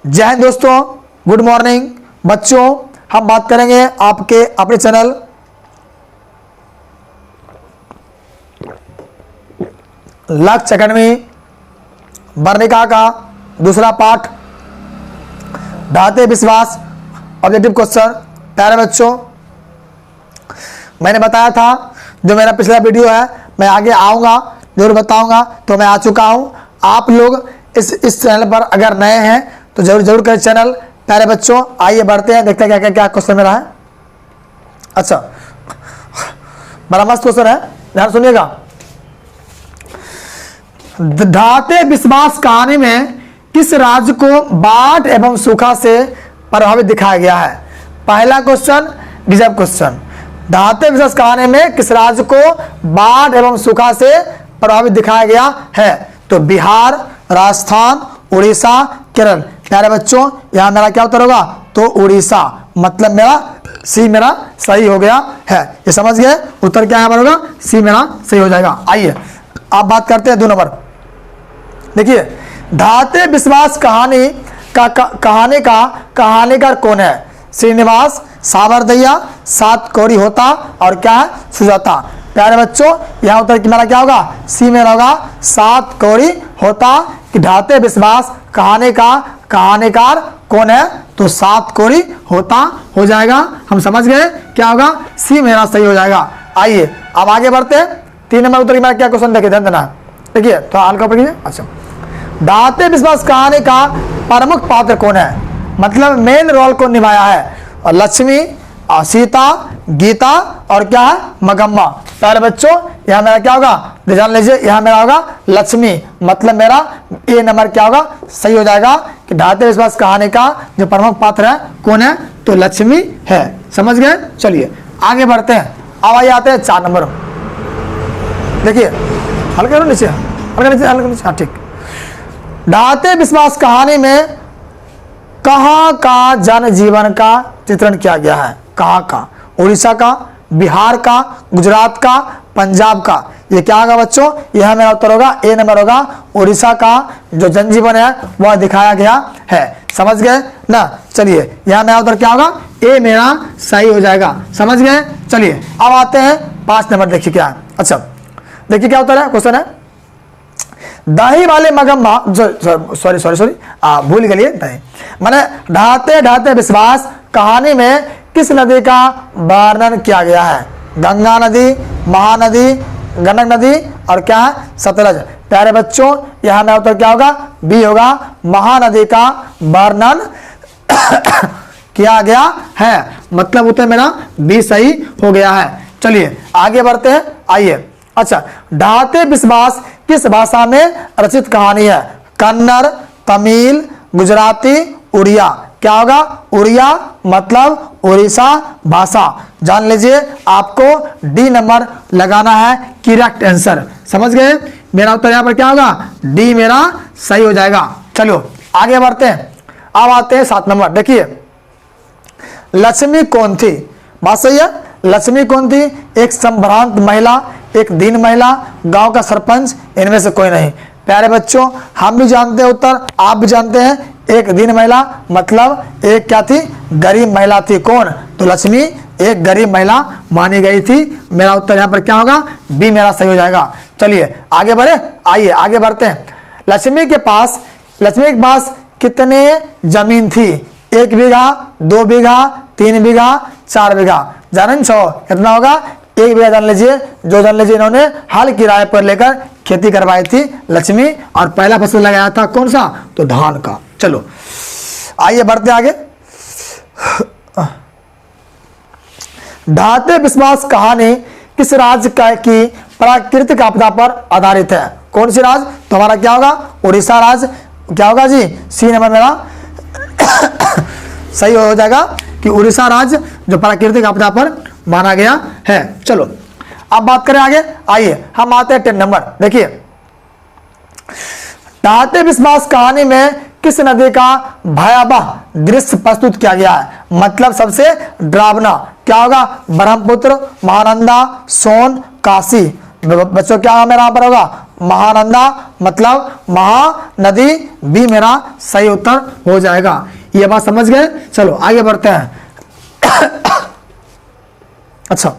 जय हिंद दोस्तों, good morning बच्चों। हम बात करेंगे आपके अपने चैनल लक्ष्य एकेडमी वर्णिका का दूसरा पाठ ढाते विश्वास ऑब्जेक्टिव क्वेश्चन। प्यारे बच्चों, मैंने बताया था जो मेरा पिछला वीडियो है मैं आगे आऊँगा जरूर बताऊँगा, तो मैं आ चुका हूँ। आप लोग इस चैनल पर अगर नए हैं तो जरूर करें चैनल। प्यारे बच्चों, आइए बढ़ते हैं, देखते हैं क्या क्या क्वेश्चन मेरा है। अच्छा, बड़ा मस्त क्वेश्चन है, ध्यान सुनिएगा। ढाते विश्वास कहानी में किस राज्य को बाढ़ एवं सूखा से प्रभावित दिखाया गया है? पहला क्वेश्चन रिजर्व क्वेश्चन। ढाते विश्वास कहानी में किस राज्य को बाढ़ एवं सूखा से प्रभावित दिखाया गया है? तो बिहार, राजस्थान, उड़ीसा, केरल। प्यारे बच्चों, यहां मेरा क्या उत्तर होगा? तो उड़ीसा, मतलब मेरा सी मेरा सही हो गया है। ये समझ गए? उत्तर क्या यहाँ पर होगा? सी मेरा सही हो जाएगा। आइए आप बात करते हैं 2 नंबर। देखिए, ढाते विश्वास कहानी का कहानीकार कौन है? श्रीनिवास, सावरदैया, सात कौड़ी होता और क्या है? सुजाता। प्यारे बच्चों, यहाँ उत्तर मेरा क्या होगा? सी मेरा होगा सात कौड़ी होता। कि ढाते विश्वास कहानी का कहानीकार कौन है? तो सात कौड़ी होता हो जाएगा। हम समझ गए क्या होगा? सी मेरा सही हो जाएगा। आइए अब आगे बढ़ते हैं। 3 नंबर उत्तर मेरा क्या क्वेश्चन देखिए, ध्यान देना। देखिए तो हल्का पढ़िए। अच्छा, ढाते विश्वास कहानी का प्रमुख पात्र कौन है? मतलब मेन रोल को निभाया है? और लक्ष्मी, सीता, गीता और क्या है? मगम्मा। प्यारे बच्चों, यहाँ मेरा क्या होगा? ध्यान लीजिए, यहाँ मेरा होगा लक्ष्मी, मतलब मेरा ए नंबर क्या होगा? सही हो जाएगा। कि ढाते विश्वास कहानी का जो प्रमुख पात्र है कौन है? तो लक्ष्मी है। समझ गए? चलिए आगे बढ़ते हैं। अब आइए आते हैं 4 नंबर। देखिए हल्का नीचे, हल्का नीचे, हल्का नीचे। हाँ ठीक। ढाते विश्वास कहानी में कहाँ का जनजीवन का चित्रण किया गया है? कहाँ का? उड़ीसा का, बिहार का, गुजरात का, पंजाब का। ये क्या होगा बच्चों? यह मेरा उत्तर होगा ए नंबर होगा। उड़ीसा का जो जनजीवन है वह दिखाया गया है। समझ गए ना? चलिए यह मेरा उत्तर क्या होगा? ए मेरा सही हो जाएगा। समझ गए? चलिए अब आते हैं 5 नंबर। देखिए क्या है। अच्छा देखिए क्या उत्तर है, क्वेश्चन है दही वाले मगम्मा, सॉरी भूल गए दही, मैंने ढाते विश्वास कहानी में किस नदी का वर्णन किया गया है? गंगा नदी, महानदी, गंडक नदी और क्या है? सतलज। प्यारे बच्चों, यहाँ मेरा उत्तर क्या होगा? बी होगा। महानदी का वर्णन किया गया है, मतलब उत्तर मेरा बी सही हो गया है। चलिए आगे बढ़ते हैं। आइए। अच्छा, ढाते विश्वास किस भाषा में रचित कहानी है? कन्नड़, तमिल, गुजराती, उड़िया। क्या होगा? उड़िया, मतलब उड़ीसा भाषा। जान लीजिए, आपको डी नंबर लगाना है करेक्ट आंसर। समझ गए? मेरा उत्तर यहाँ पर क्या होगा? डी मेरा सही हो जाएगा। चलो आगे बढ़ते हैं। अब आते हैं 7 नंबर। देखिए, लक्ष्मी कौन थी? बात सही है। लक्ष्मी कौन थी? एक संभ्रांत महिला, एक दीन महिला, गांव का सरपंच, इनमें से कोई नहीं। प्यारे बच्चों, हम भी जानते हैं उत्तर, आप भी जानते हैं। एक दीन महिला मतलब एक क्या थी? गरीब महिला थी। कौन? तो लक्ष्मी एक गरीब महिला मानी गई थी। मेरा उत्तर यहाँ पर क्या होगा? बी मेरा सही हो जाएगा। चलिए आगे बढ़े। आइए आगे बढ़ते हैं। लक्ष्मी के पास कितने जमीन थी? 1 बीघा, 2 बीघा, 3 बीघा, 4 बीघा। जान छो कितना होगा? 1 बीघा। जान लीजिए, जो जान लीजिए इन्होंने हल किराए पर लेकर खेती करवाई थी लक्ष्मी, और पहला फसल लगाया था कौन सा? तो धान का। चलो आइए बढ़ते आगे। ढाते विश्वास कहानी किस राज्य की प्राकृतिक आपदा पर आधारित है? कौन सी राज्य? तो हमारा क्या होगा? उड़ीसा राज्य। क्या होगा जी? सी नंबर मेरा सही हो जाएगा। कि उड़ीसा राज्य जो प्राकृतिक आपदा पर माना गया है। चलो अब बात करें आगे। आइए हम आते हैं 10 नंबर। देखिए, ढाते विश्वास कहानी में किस नदी का भयावह दृश्य प्रस्तुत किया गया है? मतलब सबसे डरावना। क्या होगा? ब्रह्मपुत्र, महानंदा, सोन, काशी। बच्चों क्या मेरा यहाँ पर होगा, महानंदा मतलब महानदी भी मेरा सही उत्तर हो जाएगा। ये बात समझ गए। चलो आगे बढ़ते हैं। अच्छा,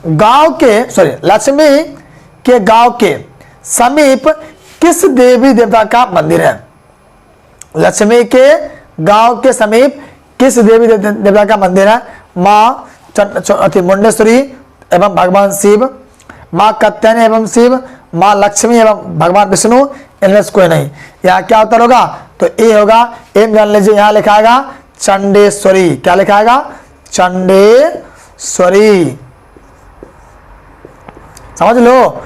गांव के लक्ष्मी के गांव के समीप किस देवी देवता का मंदिर है? लक्ष्मी के गांव के समीप किस देवी देवता का मंदिर है? माँ मुंडेश्वरी एवं भगवान शिव, माँ कात्यायनी एवं शिव, माँ लक्ष्मी एवं भगवान विष्णु, इनमें से कोई नहीं। यहाँ क्या उत्तर होगा? तो ए होगा। एम जान लीजिए, यहाँ लिखाएगा चंडेश्वरी। क्या लिखाएगा? चंडेश्वरी। समझ लो,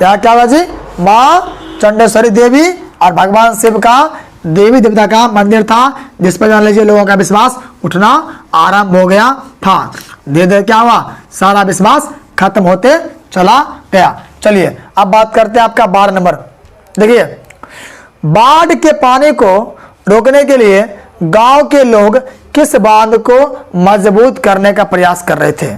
यहाँ क्या होगा जी? माँ चंडेश्वरी देवी और भगवान शिव का देवी देवता का मंदिर था, जिस पर जान लीजिए लोगों का विश्वास उठना आरंभ हो गया था। धीरे धीरे क्या हुआ? सारा विश्वास खत्म होते चला गया। चलिए अब बात करते हैं आपका 12 नंबर। देखिए, बाढ़ के पानी को रोकने के लिए गांव के लोग किस बांध को मजबूत करने का प्रयास कर रहे थे?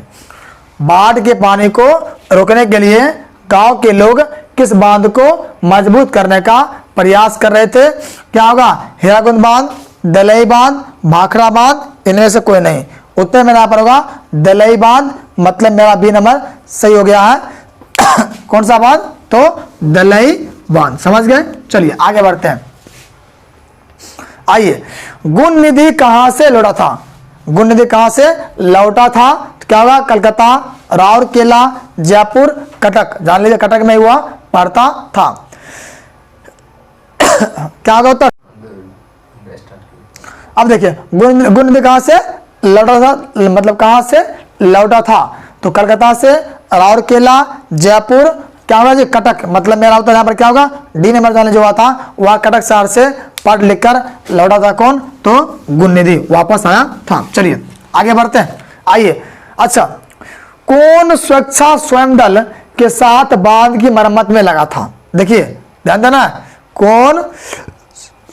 बाढ़ के पानी को रोकने के लिए गांव के लोग किस बांध को मजबूत करने का प्रयास कर रहे थे? क्या होगा? हीराकुंड बांध, दलई बांध, भाखड़ा बांध, इनमें से कोई नहीं। उत्तर मेरा यहाँ पर होगा दलई बांध, मतलब मेरा बी नंबर सही हो गया है। कौन सा बांध? तो दलई बांध। समझ गए। चलिए आगे बढ़ते हैं। आइए, गुण निधि कहां से लौटा था? गुण निधि कहां से लौटा था? क्या होगा? कलकत्ता, राउरकेला, जयपुर, कटक। जान लीजिए कटक में हुआ पढ़ता था। क्या होगा उत्तर? अब देखिए, गुण निधि कहां से लौटा था, मतलब कहां से लौटा था? तो कलकत्ता से, राउरकेला, जयपुर, क्या होगा जी? कटक। मतलब मेरा उत्तर यहाँ पर क्या होगा? डी नंबर जाने जो हुआ था वह कटक शहर से पढ़ लिख कर लौटा था। कौन? तो गुण निधि वापस आया था। चलिए आगे बढ़ते हैं। आइए, अच्छा, कौन सुरक्षा स्वयं दल के साथ बांध की मरम्मत में लगा था? देखिए ध्यान देना, कौन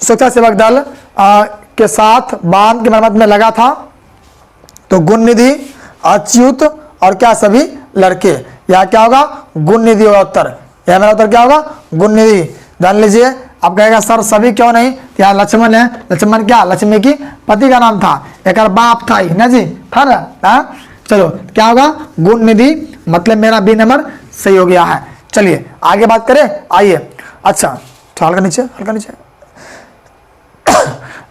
सुरक्षा सेवक दल के साथ बांध की मरम्मत में लगा था? तो गुण निधि, अच्युत और क्या सभी लड़के। यहाँ क्या होगा? गुण निधि होगा उत्तर। यह मेरा उत्तर क्या होगा? गुण निधि। जान लीजिए, आप कहेगा सर सभी क्यों नहीं? यहाँ लक्ष्मण है। लक्ष्मण क्या? लक्ष्मी की पति का नाम था, एक बाप था ही ना जी, था ना। चलो क्या होगा? गुण निधि, मतलब मेरा बी नंबर सही हो गया है। चलिए आगे बात करें। आइए, अच्छा तो हल्का नीचे, हल्का नीचे।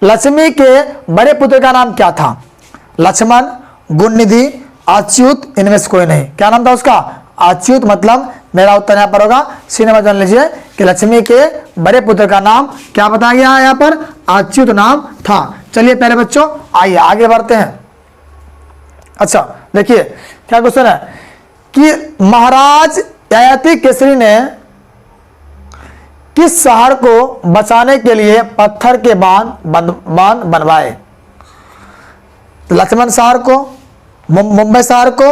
लक्ष्मी के बड़े पुत्र का नाम क्या था? लक्ष्मण, गुण निधि, अच्युत, इनमें से कोई नहीं। क्या नाम था उसका? अच्युत। मतलब मेरा उत्तर यहाँ पर होगा सी नंबर। जान लीजिए कि लक्ष्मी के बड़े पुत्र का नाम क्या बताया गया है यहाँ पर? अच्युत नाम था। चलिए पहले बच्चों आइए आगे बढ़ते हैं। अच्छा देखिए क्या क्वेश्चन है कि महाराज ययाति केसरी ने किस शहर को बचाने के लिए पत्थर के बांध बनवाए? लक्ष्मण शहर को, मुंबई शहर को,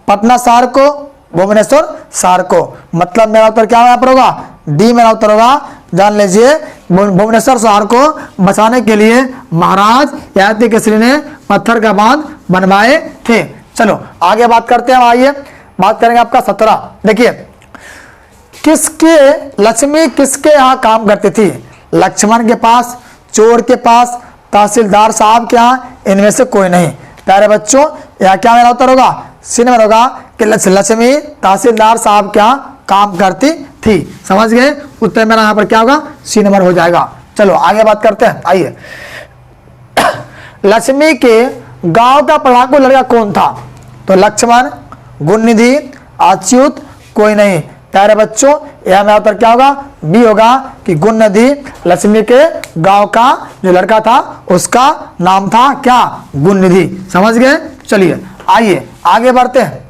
पटना शहर को, भुवनेश्वर शहर को। मतलब मेरा उत्तर क्या यहाँ पर होगा? डी मेरा उत्तर होगा। जान लीजिए, भुवनेश्वर शहर को बचाने के लिए महाराज ययाति केसरी ने पत्थर का बांध बनवाए थे। चलो आगे बात करते हैं। आइए बात करेंगे आपका 17। देखिए, किसके लक्ष्मी किसके यहाँ काम करती थी? लक्ष्मण के पास, चोर के पास, तहसीलदार साहब के यहाँ, इनमें से कोई नहीं। प्यारे बच्चों यहाँ क्या मेरा उत्तर होगा? सी नंबर होगा कि लक्ष्मी तहसीलदार साहब क्या काम करती थी। समझ गए? उत्तर मेरा यहाँ पर क्या होगा? सी नंबर हो जाएगा। चलो आगे बात करते हैं। आइए, लक्ष्मी के गांव का पढ़ाकू लड़का कौन था? तो लक्ष्मण, गुण निधि, अच्युत, कोई नहीं। प्यारे बच्चों यह मेरा उत्तर क्या होगा? बी होगा कि गुण निधि लक्ष्मी के गांव का जो लड़का था उसका नाम था क्या? गुण निधि। समझ गए? चलिए आइए आगे बढ़ते हैं।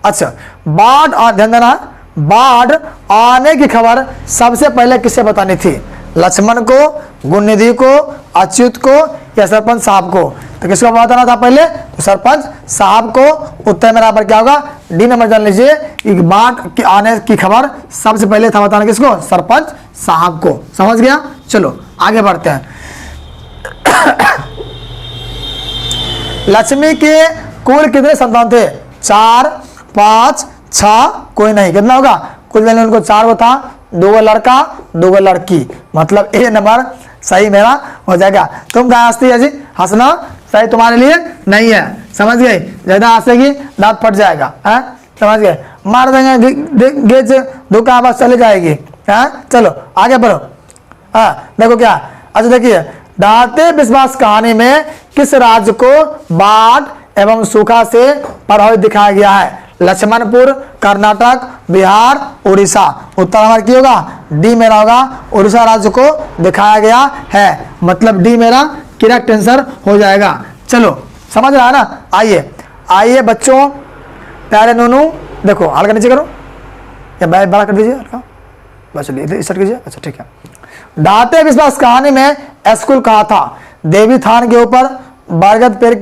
अच्छा, बाढ़ और ध्यान देना, बाढ़ आने की खबर सबसे पहले किसे बतानी थी? लक्ष्मण को, गुण निधि को, अच्युत को या सरपंच साहब को? तो किसको बताना था पहले? तो सरपंच साहब को। उत्तर मेरा पर क्या होगा? डी नंबर जान लीजिए कि बाढ़ के आने की खबर सबसे पहले था बताना किसको, सरपंच साहब को। समझ गया। चलो आगे बढ़ते हैं। लक्ष्मी के कुल कितने संतान थे, 4, 5, 6, कोई नहीं, कितना होगा कुल मिलाकर उनको 4 को था, 2 लड़का 2 लड़की, मतलब ए नंबर सही मेरा हो जाएगा। तुम कहाँ हंसती है जी, हंसना सही तुम्हारे लिए नहीं है, समझ गए। ज्यादा हंसेगी दांत फट जाएगा है, समझ गए, मार देंगे गेज धोखा आवाज चले जाएगी है। चलो आगे बढ़ो। देखो क्या, अच्छा देखिए, दाते विश्वास कहानी में किस राज्य को बाढ़ एवं सूखा से प्रभावित दिखाया गया है, लक्ष्मणपुर, कर्नाटक, बिहार, उड़ीसा। उत्तर हमारा क्या होगा, डी मेरा होगा, उड़ीसा राज्य को दिखाया गया है, मतलब डी मेरा करेक्ट आंसर हो जाएगा। चलो समझ रहा है ना। आइए आइए बच्चों, प्यारे नूनू, देखो हल्का नीचे करो या बैग बड़ा कर दीजिए हल्का, बस चलिए इस कीजिए। अच्छा ठीक है। दाते विश्वास कहानी में स्कूल कहाँ था, देवी थान के ऊपर, बरगद पेड़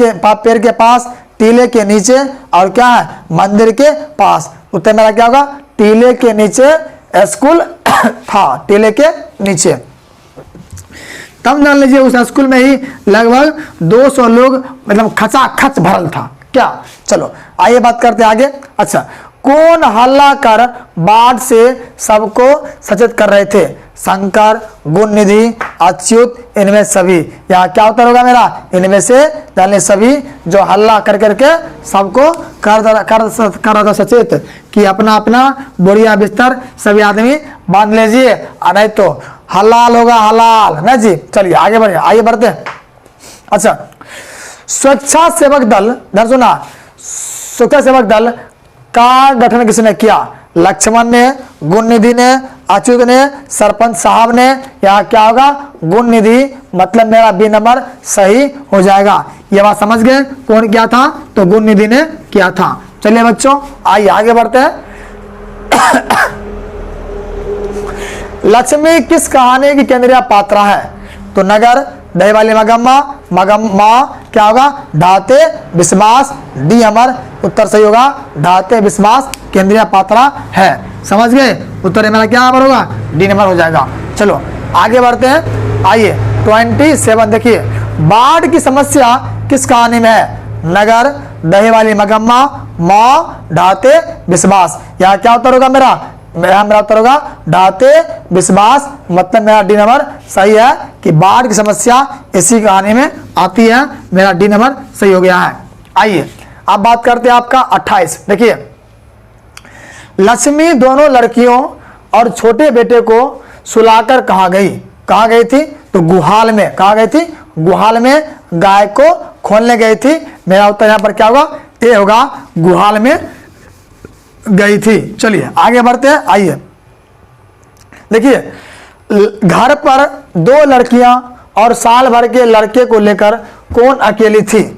के पास, टीले के नीचे, और क्या है मंदिर के पास। उत्तर मेरा क्या होगा, टीले के नीचे स्कूल था, टीले के नीचे। तब जान लीजिए उस स्कूल में ही लगभग 200 लोग मतलब खचाखच भरल था क्या। चलो आइए बात करते हैं आगे। अच्छा, कौन हल्ला कर बाढ़ से सबको सचेत कर रहे थे, शंकर, गुणनिधि, अच्युत, इनमें सभी। यहाँ क्या उत्तर होगा मेरा, इनमें से जाने सभी, जो हल्ला कर करके सबको कर रहा था सचेत कि अपना अपना बोरिया बिस्तर सभी आदमी बांध लीजिए, नहीं तो हलाल होगा हलाल ना जी। चलिए आगे बढ़े, आगे बढ़ते हैं। अच्छा, स्वच्छासेवक दल, ध्यान सुना, स्वच्छासेवक दल का गठन किसने किया, लक्ष्मण ने, गुणनिधि ने, अच्युत ने, सरपंच साहब ने। यहाँ क्या होगा, गुणनिधि, मतलब मेरा बी नंबर सही हो जाएगा। ये बात समझ गए, कौन किया था, तो गुणनिधि ने किया था। चलिए बच्चों आइए आगे बढ़ते हैं। लक्ष्मी किस कहानी की केंद्रीय पात्र है, तो नगर, दही वाली मगम्मा, क्या होगा, ढाते विश्वास, डी अमर उत्तर सही होगा, ढाते विश्वास केंद्रीय पात्र है। समझ गए, उत्तर मेरा क्या नंबर होगा, डी नंबर हो जाएगा। चलो आगे बढ़ते हैं। आइए 27 देखिए, बाढ़ की समस्या किस कहानी में है, नगर, दही वाली मगम्मा, माँ, ढाते विश्वास। यहाँ क्या उत्तर होगा मेरा उत्तर होगा ढाते विश्वास, मतलब मेरा डी नंबर सही है कि बाढ़ की समस्या इसी कहानी में आती है, मेरा डी नंबर सही हो गया है। आइए अब बात करते हैं आपका 28। देखिए, लक्ष्मी दोनों लड़कियों और छोटे बेटे को सुलाकर कहाँ गई थी, तो गुहाल में। कहाँ गई थी, गुहाल में गाय को खोलने गई थी। मेरा उत्तर यहाँ पर क्या होगा, ये होगा, गुहाल में गई थी। चलिए आगे बढ़ते हैं। आइए देखिए, घर पर 2 लड़कियां और साल भर के लड़के को लेकर कौन अकेली थी,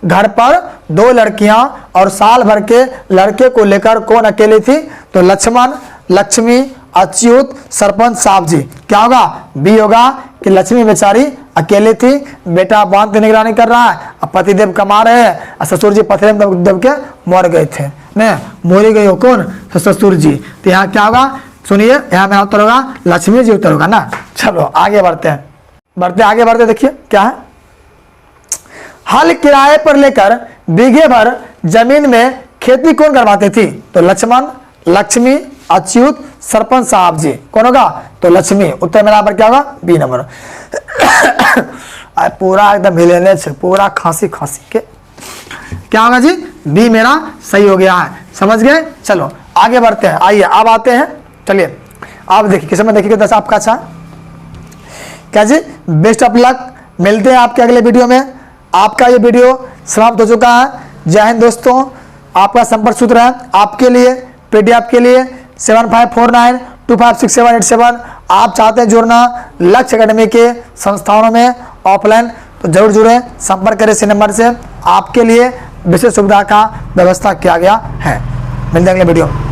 घर पर 2 लड़कियां और साल भर के लड़के को लेकर कौन अकेली थी, तो लक्ष्मण, लक्ष्मी, अच्युत, सरपंच साहब जी। क्या होगा, बी होगा कि लक्ष्मी बेचारी अकेली थी, बेटा बांध की निगरानी कर रहा है, अब पतिदेव कमा रहे हैं, और ससुर जी पथरे में दब के मर गए थे, ने मोरी गई हो कौन, तो ससुर जी। तो यहाँ क्या होगा, सुनिए, यहाँ मेरा उत्तर होगा लक्ष्मी जी उत्तर होगा ना। चलो आगे बढ़ते हैं, आगे बढ़ते देखिए क्या है, हल किराए पर लेकर बीघे भर जमीन में खेती कौन करवाती थी, तो लक्ष्मण, लक्ष्मी, अच्युत, सरपंच साहब जी। कौन होगा, तो लक्ष्मी। उत्तर मेरा पर क्या होगा, बी नंबर। पूरा एकदम हिलेने से पूरा खांसी के क्या होगा जी, बी मेरा सही हो गया है। समझ गए। चलो आगे बढ़ते हैं। आइए अब आते हैं, चलिए आप देखिए किस में देखिए 10 आपका अच्छा क्या जी, बेस्ट ऑफ लक। मिलते हैं आपके अगले वीडियो में। आपका ये वीडियो समाप्त हो चुका है। जय हिंद दोस्तों। आपका संपर्क सूत्र है आपके लिए, पीडीएफ के लिए 7549256787। आप चाहते हैं जुड़ना लक्ष्य एकेडमी के संस्थानों में ऑफलाइन, तो जरूर जुड़ें, संपर्क करें इसी नंबर से। आपके लिए विशेष सुविधा का व्यवस्था किया गया है। मिलते हैं अगले वीडियो।